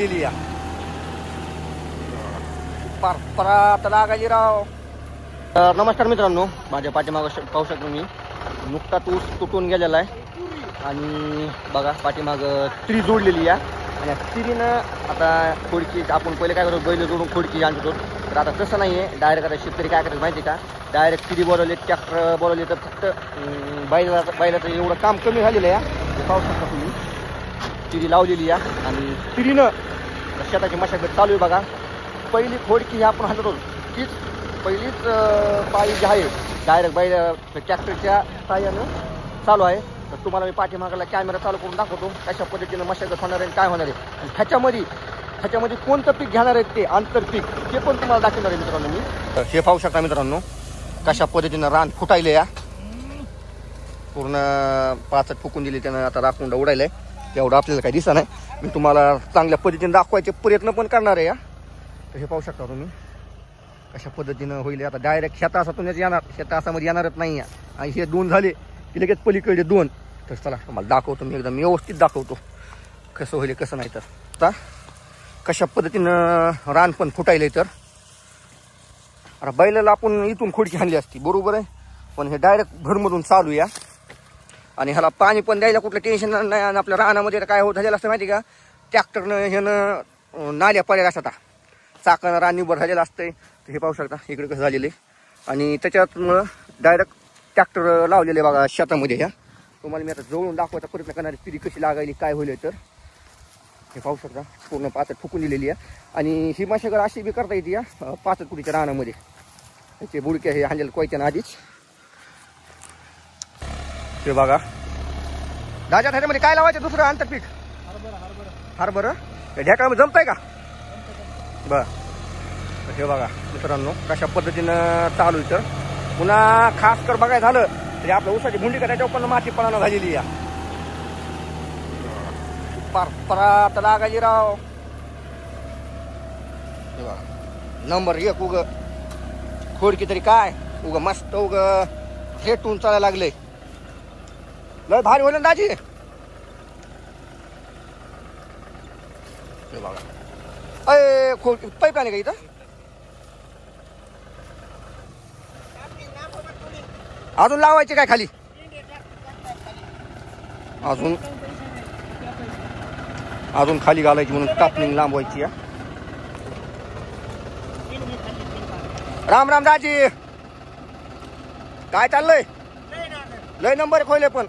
लिया परत लागायची राव. नमस्कार मित्रांनो, माझ्या पाठीमागं पाहू शकतो मी नुकताच ऊस तुटून गेलेला आहे आणि बघा पाठीमागं तिरी जोडलेली आहे. आणि तिरीनं आता खोडकी आपण पहिले काय करतो, बैल जोडून खोडकी आणतो. तर आता तसं नाही आहे. डायरेक्ट आता शेतकरी काय करतात माहिती का, डायरेक्ट तिरी बोलवले, ट्रॅक्टर बोलवले तर फक्त बैलाचं एवढं काम कमी झालेलं आहे. पाहू शकता तुम्ही तिरी लावलेली आहे आणि तिरीनं शेताची मशागत चालू आहे. बघा पहिली खोडकी आपण हाणतो तीच पहिलीच पाळी जी आहे डायरेक्ट बैल ट्रॅक्टरच्या साहाय्यानं चालू आहे. तर तुम्हाला मी पाठीमागाला कॅमेरा चालू करून दाखवतो कशा पद्धतीनं मशागत होणार आहे, काय होणार आहे आणि ह्याच्यामध्ये कोणतं पीक घेणार आहे ते आंतरपीक ते पण तुम्हाला दाखवणार आहे मित्रांनो. मी हे पाहू शकता मित्रांनो कशा पद्धतीनं रान फुटायले या पूर्ण पाचट फुकून दिली त्यानं. आता राखून उडायलाय तेवढं आपल्याला काही दिसत नाही. मी तुम्हाला चांगल्या पद्धतीने दाखवायचे प्रयत्न पण करणार आहे या. तर हे पाहू शकता तुम्ही कशा पद्धतीनं होईल. आता डायरेक्ट शेतासातूनच येणार, शेतासामध्ये येणारच नाही आहे. आणि हे दोन झाले की लगेच पलीकडे दोन. तर चला तुम्हाला दाखवतो मी एकदम व्यवस्थित दाखवतो कसं होईल कसं नाही. तर आता कशा पद्धतीनं रान पण फुटायलंय. तर आता बैलाला आपण इथून खोडकी हाणली असती बरोबर आहे, पण हे डायरेक्ट भरमधून चालू या. आणि ह्याला पाणी पण द्यायला कुठलं टेन्शन नाही. आणि आपल्या रानामध्ये काय होत झालेलं असतं माहिती का, ट्रॅक्टरनं ह्यानं नाल्या पडलेल्या असतात, चाकानं रान निबर झालेलं असतंय. तर हे पाहू शकता इकडे कसं झालेलं आहे. आणि त्याच्यामुळं डायरेक्ट ट्रॅक्टर लावलेले बघा शेतामध्ये. ह्या तुम्हाला मी आता जवळून दाखवायचा प्रयत्न करणार आहे तिरी कशी लागायली काय होईल. तर हे पाहू शकता पूर्ण पाचट फुकून दिलेली आहे. आणि ही मशागत अशी बी करता येते या पाचट कुटीच्या रानामध्ये. त्याचे बुडके हे हांजेल कोयत्यानं आधीच. ते बघा दाजा ह्याच्यामध्ये काय लावायचं दुसरं आंतरपीक हरभरा ढेकळामध्ये जमतंय का बर. हे बघा मित्रांनो कशा पद्धतीनं चालू आहे. तर पुन्हा खास कर बघायचं झालं तरी आपल्या ऊसाची भुंडी करायच्या पण माती पणानं झालेली या परत लागायची राव. नंबर एक उग खोडकी तरी काय उग मस्त उग हेटून चालायला लागले. लय भारी होईल ना दाजी. बघा अय खोड पाईप आहे का इथं अजून लावायचे काय खाली अजून खाली घालायची म्हणून टापलिंग लांबवायची या. राम राम दाजी काय चाललंय. लय नंबर खोले पण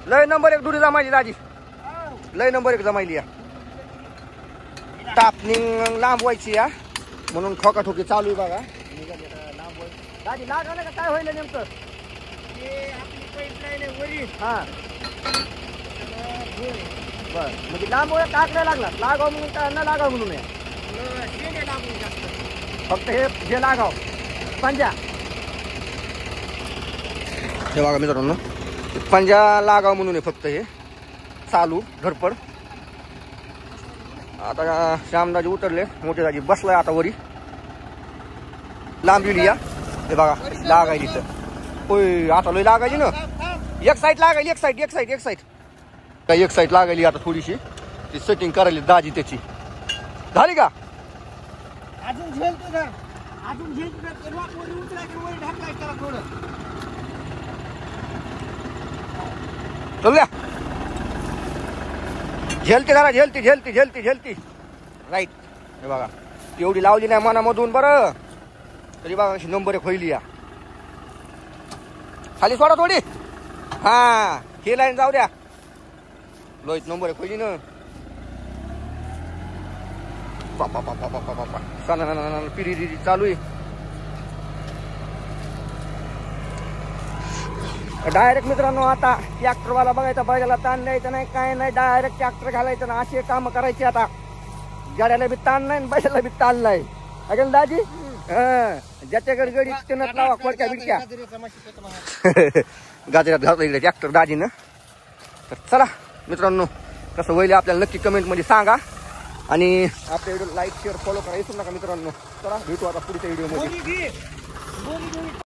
लय नंबर एक दुरी जमायली दाजी, लय नंबर एक जमायली या. टापनिंग लांबवायची या म्हणून ठोकाठोकी चालू आहे. बघा दाजी लागायला का काय होईल नेमकं. हा बर म्हणजे लांब टाकल्या लागला लागाव म्हणून का न लागाव म्हणून फक्त हे लागाव पंजा. हे बघा मित्रांनो पंजा लागाव म्हणून आहे फक्त हे चालू धडपड. आता श्यामदाजी उतरले, मोठे दाजी बसलाय आता वरी लांबली या. हे बघा लागायची तर होय आता लय लागायची ना. एक साईड लागायली, एक साईड लागायली. आता थोडीशी ती सेटिंग करायली दाजी त्याची झाली का. चल झेलती जरा झेलती राईट. हे बघा एवढी लावली नाही मनामधून बरं तरी बघा अशी नंबर एक होईल या. खाली सोडा थोडी हा हे लाईन जाऊ द्या लोईत नंबर एक होईल ना. पिरी चालू आहे. डायरेक्ट मित्रांनो आता ट्रॅक्टरवाला बघायचा बैलाला ताण द्यायचं नाही काय नाही, डायरेक्ट ट्रॅक्टर घालायचं ना. असे काम करायचे आता. गाड्याला बी ताण नाही बैलाला बी ताण नाही अगं दाजी. ज्याच्याकडे गडी त्यानं लावा खोडक्या बिडक्या गाजरात घालतो इकडे ट्रॅक्टर दाजीनं. तर चला मित्रांनो कसं होईल आपल्याला नक्की कमेंटमध्ये सांगा. आणि आपल्या व्हिडिओ लाईक शेअर फॉलो करा विसरू नका मित्रांनो. चला भेटू आता पुढच्या व्हिडिओमध्ये.